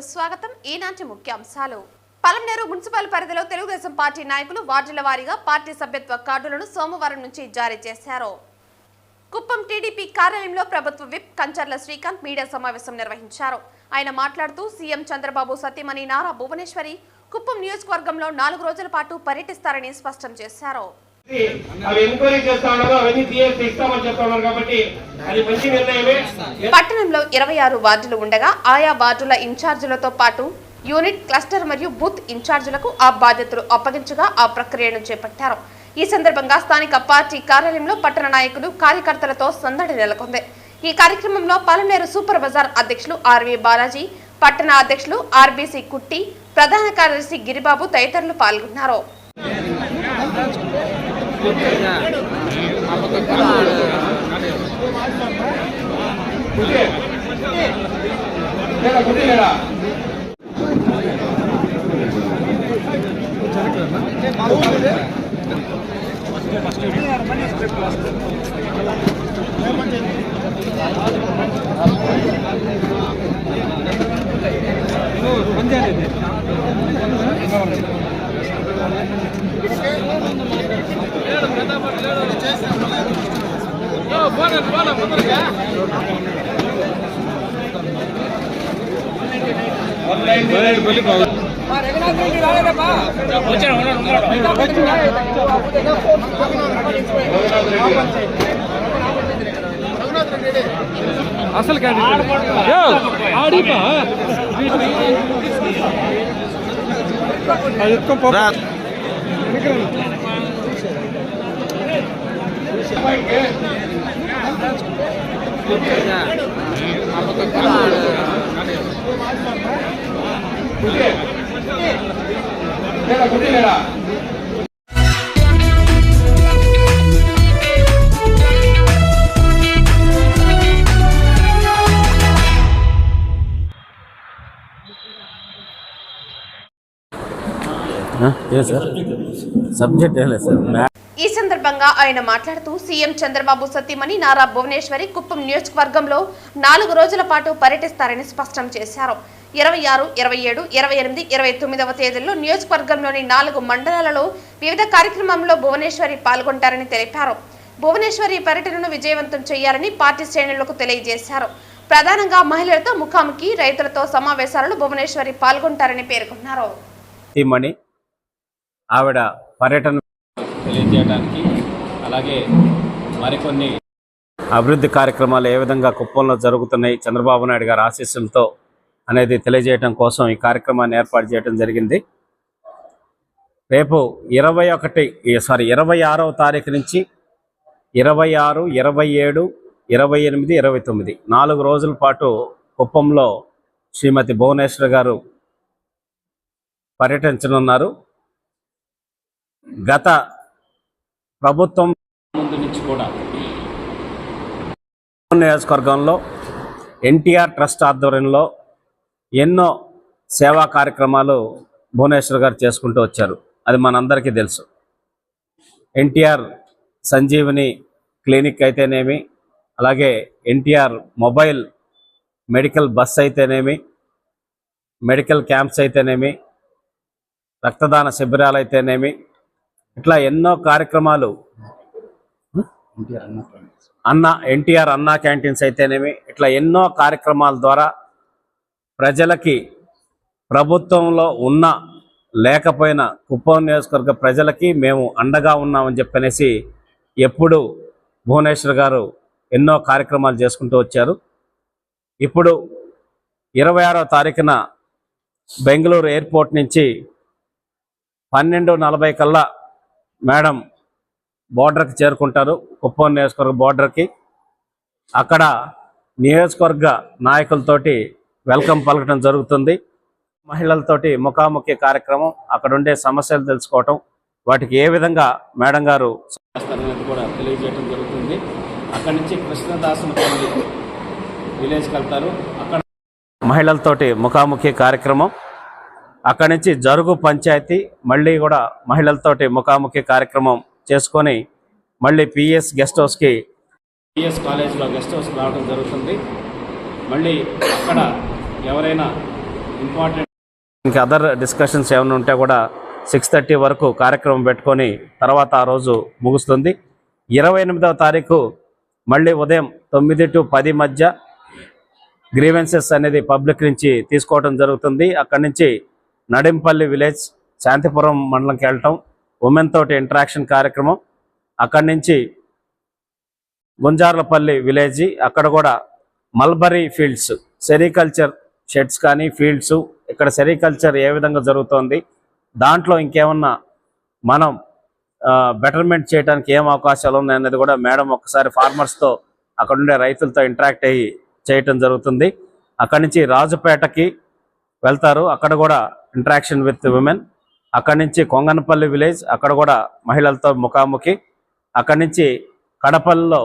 స్వాగతం. ఈనాటి ముఖ్యాంశాలు. పలమనేరు మున్సిపల్ పరిధిలో తెలుగుదేశం పార్టీ నాయకులు వార్డుల వారీగా పార్టీ సభ్యత్వ కార్డులను సోమవారం నుంచి జారీ చేశారు. కుప్పం టీడీపీ కార్యాలయంలో ప్రభుత్వ విప్ కంచర్ల శ్రీకాంత్ మీడియా సమావేశం నిర్వహించారు. ఆయన మాట్లాడుతూ సీఎం చంద్రబాబు సతీమణి నారా భువనేశ్వరి కుప్పం నియోజకవర్గంలో 4 రోజుల పాటు పర్యటిస్తారని స్పష్టం చేశారు. పట్టణంలో 26 వార్డులు ఉండగా ఆయా వార్డుల ఇన్ఛార్జీలతో పాటు యూనిట్, క్లస్టర్ మరియు బూత్ ఇన్ఛార్జీలకు ఆ బాధ్యతలు అప్పగించగా ఆ ప్రక్రియను చేపట్టారు. ఈ సందర్భంగా స్థానిక పార్టీ కార్యాలయంలో పట్టణ నాయకులు, కార్యకర్తలతో సందడి నెలకొంది. ఈ కార్యక్రమంలో పలమనేరు సూపర్ బజార్ అధ్యక్షులు ఆర్వి బాలాజీ, పట్టణ అధ్యక్షులు ఆర్బీసీ కుట్టి, ప్రధాన కార్యదర్శి గిరిబాబు తదితరులు పాల్గొన్నారు. అసలు ఈ సందర్భంగా ఆయన మాట్లాడుతూ సీఎం చంద్రబాబు సతీమణి నారా భువనేశ్వరి కుప్పం నియోజకవర్గంలో 4 రోజుల పాటు పర్యటిస్తారని స్పష్టం చేశారు. 26, 27, 28, 29వ తేదీల్లో నియోజకవర్గంలోని 4 మండలాలలో వివిధ కార్యక్రమంలో భువనేశ్వరి పాల్గొంటారని తెలిపారు. భువనేశ్వరి పర్యటనను విజయవంతం చేయాలని పార్టీ శ్రేణులకు తెలియజేశారు. ప్రధానంగా మహిళలతో ముఖాముఖి, రైతులతో సమావేశాలలో భువనేశ్వరి పాల్గొంటారని పేర్కొన్నారు. ఆవిడ పర్యటన తెలియజేయడానికి, అలాగే మరికొన్ని అభివృద్ధి కార్యక్రమాలు ఏ విధంగా కుప్పంలో జరుగుతున్నాయి చంద్రబాబు నాయుడు గారి ఆశీస్సులతో అనేది తెలియజేయడం కోసం ఈ కార్యక్రమాన్ని ఏర్పాటు చేయడం జరిగింది. రేపు 26వ తారీఖు నుంచి 26, 27, 28, 29 4 రోజుల పాటు కుప్పంలో శ్రీమతి భువనేశ్వరి గారు పర్యటించనున్నారు. గత ప్రభుత్వం ముందు నుంచి కూడా నియోజకవర్గంలో ఎన్టీఆర్ ట్రస్ట్ ఆధ్వర్యంలో ఎన్నో సేవా కార్యక్రమాలు భువనేశ్వర్ గారు చేసుకుంటూ వచ్చారు. అది మనందరికీ తెలుసు. ఎన్టీఆర్ సంజీవని క్లినిక్ అయితేనేమి, అలాగే ఎన్టీఆర్ మొబైల్ మెడికల్ బస్ అయితేనేమి, మెడికల్ క్యాంప్స్ అయితేనేమి, రక్తదాన శిబిరాలు అయితేనేమి, ఇట్లా ఎన్నో కార్యక్రమాలు, ఎన్టీఆర్ అన్నా క్యాంటీన్స్ అయితేనేమి, ఇట్లా ఎన్నో కార్యక్రమాల ద్వారా ప్రజలకి ప్రభుత్వంలో ఉన్న లేకపోయినా కుప్పం నియోజకవర్గ ప్రజలకి మేము అండగా ఉన్నామని చెప్పనేసి ఎప్పుడు భువనేశ్వర్ గారు ఎన్నో కార్యక్రమాలు చేసుకుంటూ వచ్చారు. ఇప్పుడు 26వ తారీఖున బెంగళూరు ఎయిర్పోర్ట్ నుంచి 12:40 కల్లా మేడం బోర్డర్కి చేరుకుంటారు. కుప్పం నియోజకవర్గ బోర్డర్కి. అక్కడ నియోజకవర్గ నాయకులతోటి వెల్కమ్ పలకడం జరుగుతుంది. మహిళలతోటి ముఖాముఖి కార్యక్రమం, అక్కడ ఉండే సమస్యలు తెలుసుకోవటం, వాటికి ఏ విధంగా మేడం గారు చేస్తారనేది కూడా తెలియజేయడం జరుగుతుంది. అక్కడి నుంచి కృష్ణదాసులపల్లి విలేజ్కి వెళ్తారు. అక్కడ మహిళలతోటి ముఖాముఖి కార్యక్రమం, అక్కడి నుంచి జరుగు పంచాయతీ మళ్ళీ కూడా మహిళలతోటి ముఖాముఖి కార్యక్రమం చేసుకొని మళ్ళీ పిఎస్ గెస్ట్ హౌస్కి, పిఎస్ కాలేజ్లో గెస్ట్ హౌస్కి రావడం జరుగుతుంది. మళ్ళీ అక్కడ ఎవరైనా ఇంపార్టెంట్ ఇంకా అదర్ డిస్కషన్స్ ఏమైనా ఉంటే కూడా 6:30 వరకు కార్యక్రమం పెట్టుకొని తర్వాత ఆ రోజు ముగుస్తుంది. 28వ తారీఖు మళ్ళీ ఉదయం 9 to 10 మధ్య గ్రీవెన్సెస్ అనేది పబ్లిక్ నుంచి తీసుకోవడం జరుగుతుంది. అక్కడి నుంచి నడింపల్లి విలేజ్, శాంతిపురం మండలంకి వెళ్ళటం, ఉమెన్ తోటి ఇంటరాక్షన్ కార్యక్రమం. అక్కడి నుంచి గుంజార్లపల్లి విలేజ్, అక్కడ కూడా మల్బరీ ఫీల్డ్స్, సెరికల్చర్ షెడ్స్ కానీ ఫీల్డ్స్, ఇక్కడ సెరికల్చర్ ఏ విధంగా జరుగుతోంది, దాంట్లో ఇంకేమన్నా మనం బెటర్మెంట్ చేయడానికి ఏం అవకాశాలు ఉన్నాయి అనేది కూడా మేడం ఒకసారి ఫార్మర్స్తో, అక్కడ ఉండే రైతులతో ఇంటరాక్ట్ అయ్యి చేయటం జరుగుతుంది. అక్కడి నుంచి రాజుపేటకి వెళ్తారు, అక్కడ కూడా ఇంటరాక్షన్ విత్ విమెన్. అక్కడి నుంచి కొంగనపల్లి విలేజ్, అక్కడ కూడా మహిళలతో ముఖాముఖి. అక్కడి నుంచి కడపల్లో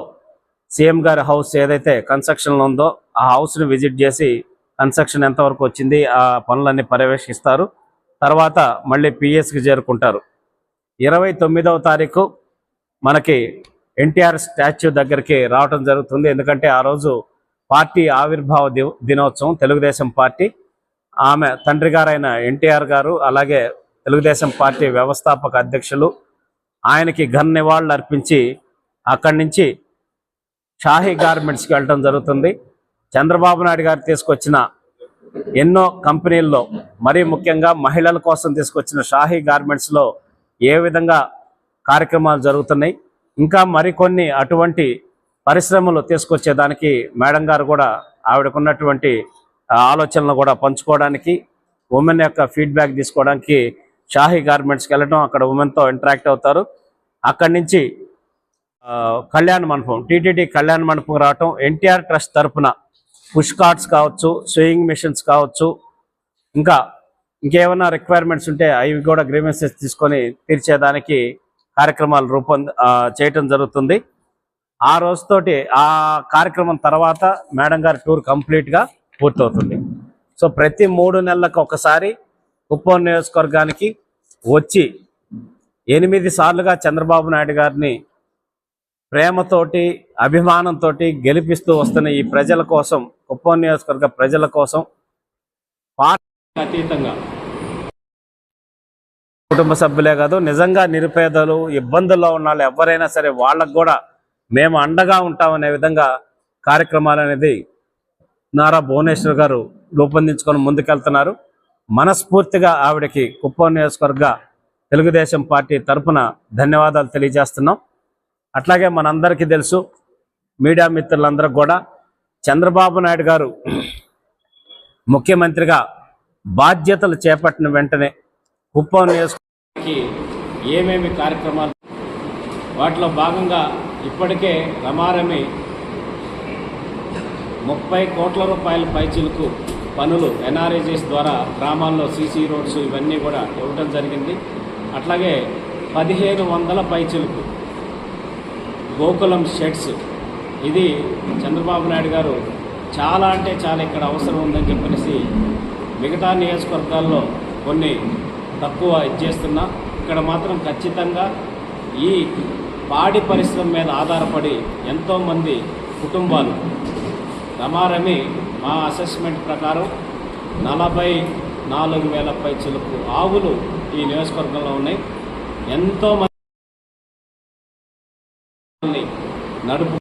సీఎం గారి హౌస్ ఏదైతే కన్స్ట్రక్షన్లో ఉందో ఆ హౌస్ని విజిట్ చేసి కన్స్ట్రక్షన్ ఎంతవరకు వచ్చింది ఆ పనులన్నీ పర్యవేక్షిస్తారు. తర్వాత మళ్ళీ పిఎస్కి చేరుకుంటారు. 29వ తారీఖు మనకి ఎన్టీఆర్ స్టాచ్యూ దగ్గరికి రావటం జరుగుతుంది. ఎందుకంటే ఆ రోజు పార్టీ ఆవిర్భావ దినోత్సవం, తెలుగుదేశం పార్టీ. ఆమె తండ్రి గారైన ఎన్టీఆర్ గారు, అలాగే తెలుగుదేశం పార్టీ వ్యవస్థాపక అధ్యక్షులు, ఆయనకి ఘన నివాళులు అర్పించి అక్కడి నుంచి షాహీ గార్మెంట్స్కి వెళ్ళటం జరుగుతుంది. చంద్రబాబు నాయుడు గారు తీసుకొచ్చిన ఎన్నో కంపెనీల్లో, మరీ ముఖ్యంగా మహిళల కోసం తీసుకొచ్చిన షాహీ గార్మెంట్స్లో ఏ విధంగా కార్యక్రమాలు జరుగుతున్నాయి, ఇంకా మరికొన్ని అటువంటి పరిశ్రమలు తీసుకొచ్చేదానికి మేడం గారు కూడా ఆవిడకున్నటువంటి ఆలోచనలు కూడా పంచుకోవడానికి, ఉమెన్ యొక్క ఫీడ్బ్యాక్ తీసుకోవడానికి షాహీ గార్మెంట్స్కి వెళ్ళడం, అక్కడ ఉమెన్తో ఇంటరాక్ట్ అవుతారు. అక్కడి నుంచి కళ్యాణ మండపం, టీటీడీ కళ్యాణ మండపం రావటం, ఎన్టీఆర్ ట్రస్ట్ తరఫున పుష్ కార్ట్స్ కావచ్చు, స్వింగ్ మిషన్స్ కావచ్చు, ఇంకేమైనా రిక్వైర్మెంట్స్ ఉంటే అవి కూడా గ్రీవెన్సెస్ తీసుకొని తీర్చేదానికి కార్యక్రమాలు చేయటం జరుగుతుంది. ఆ రోజుతోటి ఆ కార్యక్రమం తర్వాత మేడం గారి టూర్ కంప్లీట్గా పూర్తవుతుంది. సో ప్రతి 3 నెలలకు ఒకసారి కుప్పం నియోజకవర్గానికి వచ్చి 8 సార్లుగా చంద్రబాబు నాయుడు గారిని ప్రేమతోటి, అభిమానంతో గెలిపిస్తూ వస్తున్న ఈ ప్రజల కోసం, కుప్పం నియోజకవర్గ ప్రజల కోసం, పార్టీకి అతీతంగా కుటుంబ సభ్యులే కాదు, నిజంగా నిరుపేదలు, ఇబ్బందుల్లో ఉన్న వాళ్ళు ఎవరైనా సరే వాళ్ళకు కూడా మేము అండగా ఉంటామనే విధంగా కార్యక్రమాలు అనేది నారా భువనేశ్వర్ గారు రూపొందించుకొని ముందుకెళ్తున్నారు. మనస్ఫూర్తిగా ఆవిడకి కుప్పం నియోజకవర్గ తెలుగుదేశం పార్టీ తరఫున ధన్యవాదాలు తెలియజేస్తున్నాం. అట్లాగే మనందరికీ తెలుసు, మీడియా మిత్రులందరికీ కూడా, చంద్రబాబు నాయుడు గారు ముఖ్యమంత్రిగా బాధ్యతలు చేపట్టిన వెంటనే కుప్పం నియోజకవర్గానికి ఏమేమి కార్యక్రమాలు, వాటిలో భాగంగా ఇప్పటికే రమారమి 30 కోట్ల రూపాయల పైచిలకు పనులు ఎన్ఆర్ఏజెస్ ద్వారా గ్రామాల్లో సీసీ రోడ్స్ ఇవన్నీ కూడా ఇవ్వడం జరిగింది. అట్లాగే 1500 పైచిలకు గోకులం షెడ్స్, ఇది చంద్రబాబు నాయుడు గారు చాలా అంటే చాలా ఇక్కడ అవసరం ఉందని చెప్పేసి మిగతా నియోజకవర్గాల్లో కొన్ని తక్కువ ఇచ్చేస్తున్నా, ఇక్కడ మాత్రం ఖచ్చితంగా ఈ పాడి పరిశ్రమ మీద ఆధారపడి ఎంతోమంది కుటుంబాలు, రమారమి మా అసెస్మెంట్ ప్రకారం 44,000 పైచిలకు ఆవులు ఈ నియోజకవర్గంలో ఉన్నాయి. ఎంతోమంది నడుపు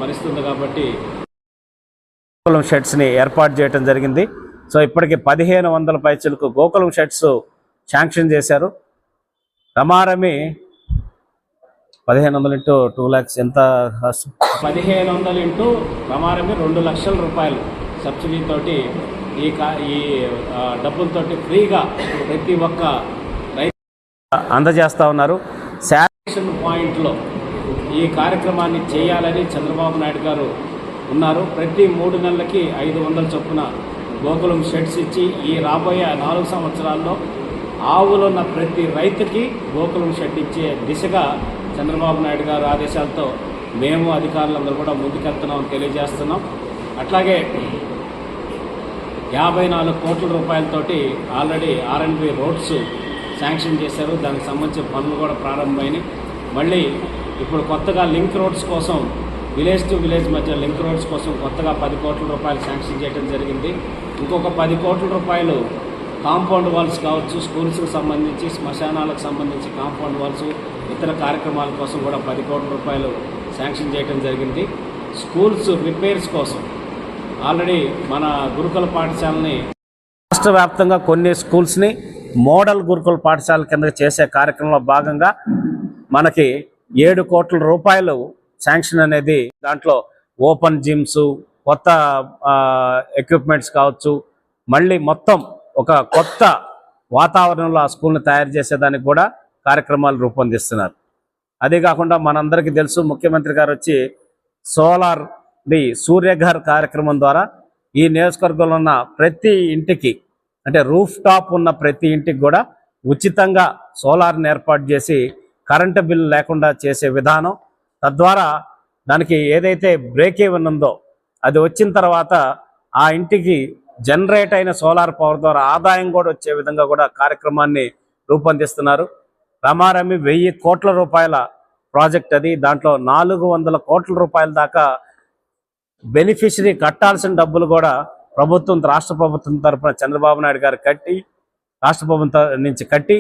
పరిస్థితి కాబట్టి గోకులం షెడ్స్ని ఏర్పాటు చేయడం జరిగింది. సో ఇప్పటికి 1500 పైచిలకు గోకులం షెడ్స్ శాంక్షన్ చేశారు. రమారమి 1500 ఇంటూ 2 lakhs ఎంత? 1500 ఇంటూ రమారమి 2 లక్షల రూపాయలు సబ్సిడీతోటి ఈ డబ్బులతోటి ఫ్రీగా ప్రతి ఒక్క రైతు అందజేస్తూ ఉన్నారు. శానిటేషన్ పాయింట్లో ఈ కార్యక్రమాన్ని చేయాలని చంద్రబాబు నాయుడు గారు ఉన్నారు. ప్రతి 3 నెలలకి 500 చొప్పున గోకులం షెడ్స్ ఇచ్చి ఈ రాబోయే 4 సంవత్సరాల్లో ఆవులున్న ప్రతి రైతుకి గోకులం షెడ్ ఇచ్చే దిశగా చంద్రబాబు నాయుడు గారు ఆదేశాలతో మేము అధికారులందరూ కూడా ముందుకెళ్తున్నామని తెలియజేస్తున్నాం. అట్లాగే 54 కోట్ల రూపాయలతోటి ఆల్రెడీ R&B రోడ్స్ శాంక్షన్ చేశారు. దానికి సంబంధించిన పనులు కూడా ప్రారంభమైనాయి. మళ్ళీ ఇప్పుడు కొత్తగా లింక్ రోడ్స్ కోసం విలేజ్ టు విలేజ్ మధ్య లింక్ రోడ్స్ కోసం కొత్తగా 10 కోట్ల రూపాయలు శాంక్షన్ చేయడం జరిగింది. ఇంకొక 10 కోట్ల రూపాయలు కాంపౌండ్ వాల్స్ కావచ్చు, స్కూల్స్కి సంబంధించి, శ్మశానాలకు సంబంధించి కాంపౌండ్ వాల్స్, ఇతర కార్యక్రమాల కోసం కూడా 10 కోట్ల రూపాయలు శాంక్షన్ చేయడం జరిగింది. స్కూల్స్ రిపేర్స్ కోసం ఆల్రెడీ మన గురుకుల పాఠశాలని రాష్ట్ర వ్యాప్తంగా కొన్ని స్కూల్స్ని మోడల్ గురుకుల పాఠశాల కింద చేసే కార్యక్రమంలో భాగంగా మనకి 7 కోట్ల రూపాయలు శాంక్షన్ అనేది, దాంట్లో ఓపెన్ జిమ్స్, కొత్త ఎక్విప్మెంట్స్ కావచ్చు, మళ్ళీ మొత్తం ఒక కొత్త వాతావరణంలో ఆ స్కూల్ని తయారు చేసేదానికి కూడా కార్యక్రమాలు రూపొందిస్తున్నారు. అదే కాకుండా మనందరికీ తెలుసు, ముఖ్యమంత్రి గారు వచ్చి సోలార్ సూర్యఘర్ కార్యక్రమం ద్వారా ఈ నియోజకవర్గంలో ఉన్న ప్రతి ఇంటికి, అంటే రూఫ్ టాప్ ఉన్న ప్రతి ఇంటికి కూడా ఉచితంగా సోలార్ని ఏర్పాటు చేసి కరెంటు బిల్లు లేకుండా చేసే విధానం, తద్వారా దానికి ఏదైతే బ్రేక్ ఈవెన్ ఉందో అది వచ్చిన తర్వాత ఆ ఇంటికి జనరేట్ అయిన సోలార్ పవర్ ద్వారా ఆదాయం కూడా వచ్చే విధంగా కూడా కార్యక్రమాన్ని రూపొందిస్తున్నారు. రమారమి 1000 కోట్ల రూపాయల ప్రాజెక్ట్ అది. దాంట్లో 400 కోట్ల రూపాయల దాకా బెనిఫిషరీ కట్టాల్సిన డబ్బులు కూడా రాష్ట్ర ప్రభుత్వం తరఫున చంద్రబాబు నాయుడు గారు కట్టి, రాష్ట్ర ప్రభుత్వం నుంచి కట్టి,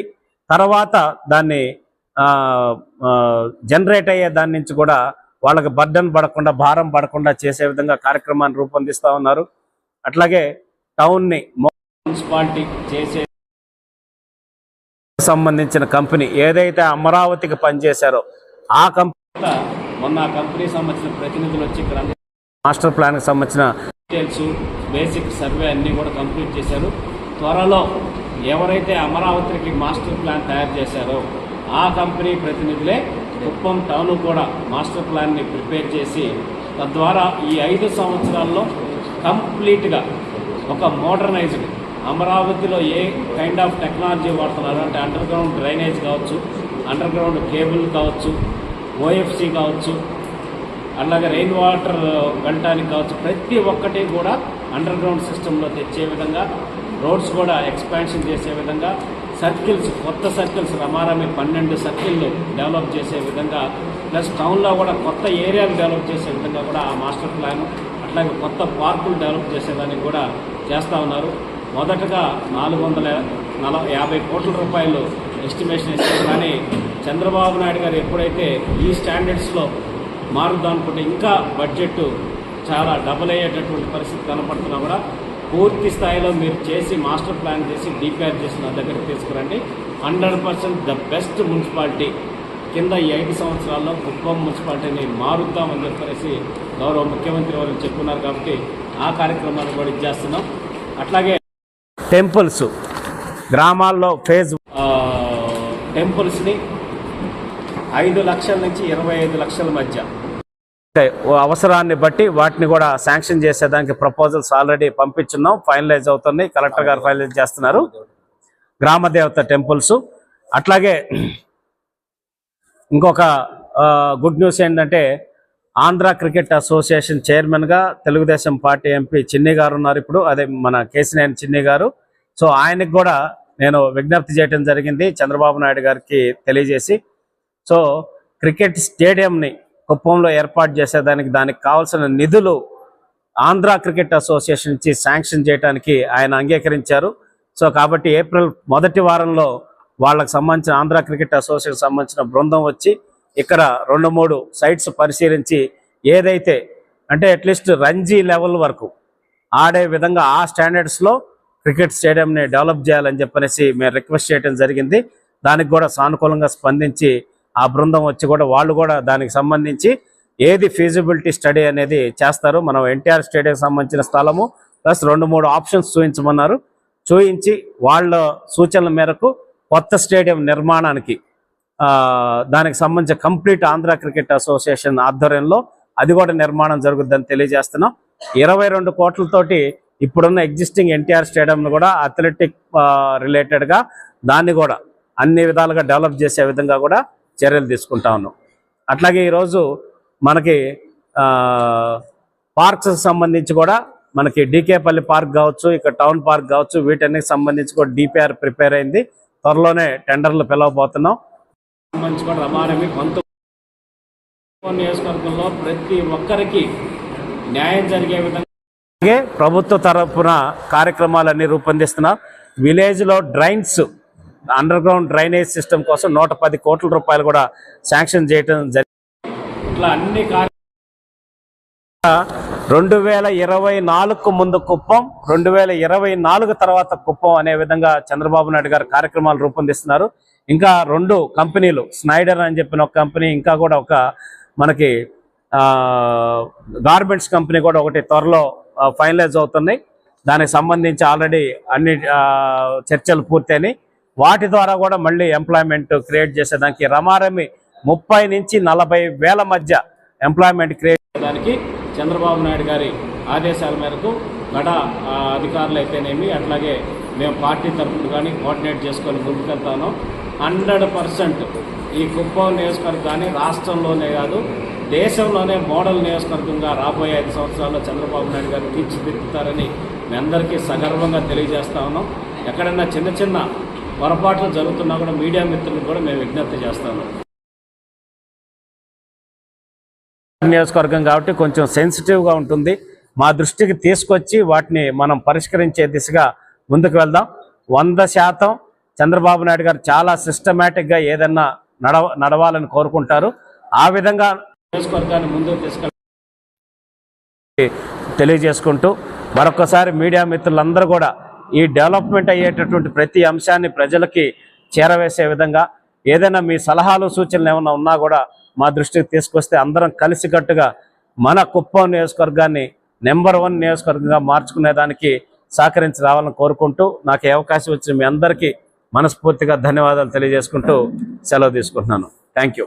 తర్వాత దాన్ని జనరేట్ అయ్యే దాని నుంచి కూడా వాళ్ళకి బర్డన్ పడకుండా, భారం పడకుండా చేసే విధంగా కార్యక్రమాన్ని రూపొందిస్తూ ఉన్నారు. అట్లాగే టౌన్ని మున్సిపాలిటీ చేసే సంబంధించిన కంపెనీ ఏదైతే అమరావతికి పనిచేశారో ఆ కంపెనీ మొన్న ఆ కంపెనీకి సంబంధించిన ప్రతినిధులు వచ్చి ఇక్కడ మాస్టర్ ప్లాన్కి సంబంధించిన డీటెయిల్స్, బేసిక్ సర్వే అన్నీ కూడా కంప్లీట్ చేశారు. త్వరలో ఎవరైతే అమరావతికి మాస్టర్ ప్లాన్ తయారు చేశారో ఆ కంపెనీ ప్రతినిధులే కుప్పం టౌన్ కూడా మాస్టర్ ప్లాన్ని ప్రిపేర్ చేసి, తద్వారా ఈ 5 సంవత్సరాల్లో కంప్లీట్గా ఒక మోడర్నైజ్డ్ అమరావతిలో ఏ కైండ్ ఆఫ్ టెక్నాలజీ వాడుతున్నారు అంటే అండర్ గ్రౌండ్ డ్రైనేజ్ కావచ్చు, అండర్ గ్రౌండ్ కేబుల్ కావచ్చు, OFC కావచ్చు, అలాగే రెయిన్ వాటర్ వెళ్ళటానికి కావచ్చు, ప్రతి ఒక్కటి కూడా అండర్ గ్రౌండ్ సిస్టంలో తెచ్చే విధంగా, రోడ్స్ కూడా ఎక్స్పాన్షన్ చేసే విధంగా, సర్కిల్స్, కొత్త సర్కిల్స్ రమారమి 12 సర్కిళ్ళు డెవలప్ చేసే విధంగా, ప్లస్ టౌన్లో కూడా కొత్త ఏరియాలు డెవలప్ చేసే విధంగా కూడా ఆ మాస్టర్ ప్లాన్, అట్లాగే కొత్త పార్కులు డెవలప్ చేసేదానికి కూడా చేస్తూ ఉన్నారు. మొదటగా 450 కోట్ల రూపాయలు ఎస్టిమేషన్ ఇస్తారు. కానీ చంద్రబాబు నాయుడు గారు ఎప్పుడైతే ఈ స్టాండర్డ్స్లో మారుదానుకుంటే ఇంకా బడ్జెట్ చాలా డబుల్ అయ్యేటటువంటి పరిస్థితి కనపడుతున్నా కూడా పూర్తి స్థాయిలో మీరు చేసి మాస్టర్ ప్లాన్ చేసి డిపిఆర్ చేసి నా దగ్గరికి తీసుకురండి. 100% ద బెస్ట్ మున్సిపాలిటీ కింద ఈ 5 సంవత్సరాల్లో కుప్పం మున్సిపాలిటీని మారుద్దామని చెప్పేసి గౌరవ ముఖ్యమంత్రి వారు చెప్పున్నారు. కాబట్టి ఆ కార్యక్రమాన్ని కూడా ఇచ్చేస్తున్నాం. అట్లాగే టెంపుల్స్, గ్రామాల్లో టెంపుల్స్ని 5 లక్షల నుంచి 25 లక్షల మధ్య అవసరాన్ని బట్టి వాటిని కూడా శాంక్షన్ చేసేదానికి ప్రపోజల్స్ ఆల్రెడీ పంపించున్నాం, ఫైనలైజ్ అవుతున్నాయి. కలెక్టర్ గారు ఫైనలైజ్ చేస్తున్నారు. గ్రామదేవత టెంపుల్స్. అట్లాగే ఇంకొక గుడ్ న్యూస్ ఏంటంటే ఆంధ్ర క్రికెట్ అసోసియేషన్ చైర్మన్గా తెలుగుదేశం పార్టీ ఎంపీ చిన్ని గారు ఉన్నారు ఇప్పుడు, అదే మన కేసినేని చిన్ని గారు. సో ఆయనకు కూడా నేను విజ్ఞప్తి చేయడం జరిగింది చంద్రబాబు నాయుడు గారికి తెలియజేసి, సో క్రికెట్ స్టేడియంని కుప్పంలో ఏర్పాటు చేసేదానికి దానికి కావాల్సిన నిధులు ఆంధ్ర క్రికెట్ అసోసియేషన్ నుంచి శాంక్షన్ చేయడానికి ఆయన అంగీకరించారు. సో కాబట్టి ఏప్రిల్ మొదటి వారంలో వాళ్ళకి సంబంధించిన ఆంధ్ర క్రికెట్ అసోసియేషన్ సంబంధించిన బృందం వచ్చి ఇక్కడ 2-3 సైట్స్ పరిశీలించి ఏదైతే అంటే అట్లీస్ట్ రంజీ లెవెల్ వరకు ఆడే విధంగా ఆ స్టాండర్డ్స్లో క్రికెట్ స్టేడియంని డెవలప్ చేయాలని చెప్పనేసి మేము రిక్వెస్ట్ చేయడం జరిగింది. దానికి కూడా సానుకూలంగా స్పందించి ఆ బృందం వచ్చి కూడా వాళ్ళు కూడా దానికి సంబంధించి ఏది ఫీజిబిలిటీ స్టడీ అనేది చేస్తారు. మనం ఎన్టీఆర్ స్టేడియం సంబంధించిన స్థలము ప్లస్ 2-3 ఆప్షన్స్ చూపించమన్నారు. చూపించి వాళ్ళ సూచనల మేరకు కొత్త స్టేడియం నిర్మాణానికి దానికి సంబంధించిన కంప్లీట్ ఆంధ్ర క్రికెట్ అసోసియేషన్ ఆధ్వర్యంలో అది కూడా నిర్మాణం జరుగుద్దని తెలియజేస్తున్నాం. 22 కోట్లతోటి ఇప్పుడున్న ఎగ్జిస్టింగ్ ఎన్టీఆర్ స్టేడియంను కూడా అథ్లెటిక్ రిలేటెడ్గా దాన్ని కూడా అన్ని విధాలుగా డెవలప్ చేసే విధంగా కూడా చర్యలు తీసుకుంటా ఉన్నాం. అట్లాగే ఈరోజు మనకి పార్క్స్ సంబంధించి కూడా మనకి డీకేపల్లి పార్క్ కావచ్చు, ఇక్కడ టౌన్ పార్క్ కావచ్చు, వీటన్నిటికి సంబంధించి కూడా డిపిఆర్ ప్రిపేర్ అయింది. త్వరలోనే టెండర్లు పిలవబోతున్నాం. సంబంధించి కూడా రమారమి నియోజకవర్గంలో ప్రతి ఒక్కరికి న్యాయం జరిగే విధంగా అలాగే ప్రభుత్వ తరఫున కార్యక్రమాలన్నీ రూపొందిస్తున్నాం. విలేజ్లో drains under ground drainage system కోసం 110 కోట్ల రూపాయలు కూడా శాంక్షన్ చేయడం జరిగింది. ఇట్లా అన్ని 2024 ముందు కుప్పం, 2024 తర్వాత కుప్పం అనే విధంగా చంద్రబాబు నాయుడు గారు కార్యక్రమాలు రూపొందిస్తున్నారు. ఇంకా 2 కంపెనీలు, స్నైడర్ అని చెప్పిన ఒక కంపెనీ, ఇంకా కూడా ఒక మనకి గార్మెంట్స్ కంపెనీ కూడా ఒకటి త్వరలో ఫైనలైజ్ అవుతున్నాయి. దానికి సంబంధించి ఆల్రెడీ అన్ని చర్చలు పూర్తయినాయి. వాటి ద్వారా కూడా మళ్ళీ ఎంప్లాయ్మెంట్ క్రియేట్ చేసేదానికి రమారమి 30 నుంచి 40 వేల మధ్య ఎంప్లాయ్మెంట్ క్రియేట్ చేయడానికి చంద్రబాబు నాయుడు గారి ఆదేశాల మేరకు అధికారులు అయితేనేమి, అట్లాగే మేము పార్టీ తరఫున కానీ కోఆర్డినేట్ చేసుకొని ముందుకెళ్తాను. 100% ఈ కుప్పం నియోజకవర్గాన్ని రాష్ట్రంలోనే కాదు దేశంలోనే మోడల్ నియోజకవర్గంగా రాబోయే 5 సంవత్సరాల్లో చంద్రబాబు నాయుడు గారు తీర్చిదిద్దుతారని మీ అందరికీ సగర్వంగా తెలియజేస్తా ఉన్నాం. ఎక్కడైనా చిన్న చిన్న పొరపాట్లు జరుగుతున్నా కూడా మీడియా మిత్రులకు కూడా మేము విజ్ఞప్తి చేస్తాము. నియోజకవర్గం కాబట్టి కొంచెం సెన్సిటివ్గా ఉంటుంది. మా దృష్టికి తీసుకొచ్చి వాటిని మనం పరిష్కరించే దిశగా ముందుకు వెళ్దాం. 100% చంద్రబాబు నాయుడు గారు చాలా సిస్టమేటిక్గా ఏదన్నా నడవాలని కోరుకుంటారు. ఆ విధంగా నియోజకవర్గాన్ని ముందుకు తీసుకెళ్ళి తెలియజేసుకుంటూ మరొకసారి మీడియా మిత్రులందరూ కూడా ఈ డెవలప్మెంట్ అయ్యేటటువంటి ప్రతి అంశాన్ని ప్రజలకి చేరవేసే విధంగా ఏదైనా మీ సలహాలు సూచనలు ఏమైనా ఉన్నా కూడా మా దృష్టికి తీసుకొస్తే అందరం కలిసికట్టుగా మన కుప్పం నియోజకవర్గాన్ని నెంబర్ 1 నియోజకవర్గంగా మార్చుకునేదానికి సహకరించి రావాలని కోరుకుంటూ నాకు ఈ అవకాశం వచ్చిన మీ అందరికీ మనస్ఫూర్తిగా ధన్యవాదాలు తెలియజేసుకుంటూ సెలవు తీసుకుంటున్నాను. Thank you.